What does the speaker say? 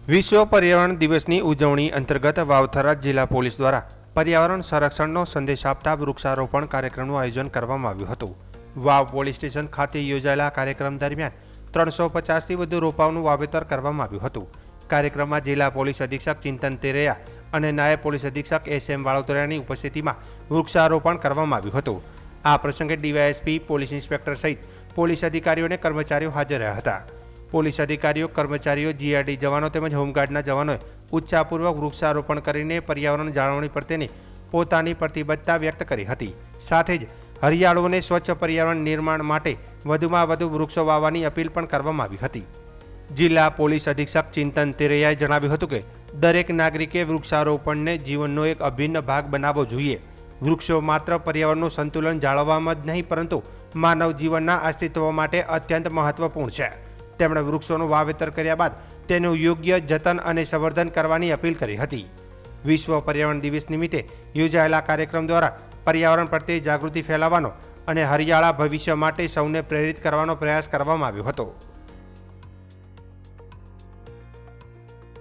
વિશ્વ પર્યાવરણ દિવસની ઉજવણી અંતર્ગત વાવથરા જિલ્લા પોલીસ દ્વારા પર્યાવરણ સંરક્ષણનો સંદેશ આપતા વૃક્ષારોપણ કાર્યક્રમનું આયોજન કરવામાં આવ્યું હતું। વાવ પોલીસ સ્ટેશન ખાતે યોજાયેલા કાર્યક્રમ દરમિયાન 350થી વધુ રોપાઓનું વાવેતર કરવામાં આવ્યું હતું। કાર્યક્રમમાં જિલ્લા પોલીસ અધિક્ષક ચિંતન તેરૈયા અને નાયબ પોલીસ અધિક્ષક એસ.એમ. વાળોતરાની ઉપસ્થિતિમાં વૃક્ષારોપણ કરવામાં આવ્યું હતું। આ પ્રસંગે ડીવાયએસપી, પોલીસ ઇન્સ્પેક્ટર સહિત પોલીસ અધિકારીઓ અને કર્મચારીઓ હાજર રહ્યા હતા। પોલીસ અધિકારીઓ, કર્મચારીઓ, જીઆરડી જવાનો તેમજ હોમગાર્ડના જવાનોએ ઉત્સાહપૂર્વક વૃક્ષારોપણ કરીને પર્યાવરણ જાળવણી પ્રત્યેની પોતાની પ્રતિબદ્ધતા વ્યક્ત કરી હતી। સાથે જ હરિયાળું અને સ્વચ્છ પર્યાવરણ નિર્માણ માટે વધુમાં વધુ વૃક્ષો વાવવાની અપીલ પણ કરવામાં આવી હતી। જિલ્લા પોલીસ અધિક્ષક ચિંતન તેરૈયાએ જણાવ્યું હતું કે દરેક નાગરિકે વૃક્ષારોપણને જીવનનો એક અભિન્ન ભાગ બનાવવો જોઈએ। વૃક્ષો માત્ર પર્યાવરણનું સંતુલન જાળવવામાં જ નહીં પરંતુ માનવ જીવનના અસ્તિત્વ માટે અત્યંત મહત્વપૂર્ણ છે। તેમણે વૃક્ષોનું વાવેતર કર્યા બાદ તેનું યોગ્ય જતન અને સંવર્ધન કરવાની અપીલ કરી હતી। વિશ્વ પર્યાવરણ દિવસ નિમિત્તે યોજાયેલા કાર્યક્રમ દ્વારા પર્યાવરણ પ્રત્યે જાગૃતિ ફેલાવવાનો અને હરિયાળા ભવિષ્ય માટે સૌને પ્રેરિત કરવાનો પ્રયાસ કરવામાં આવ્યો હતો।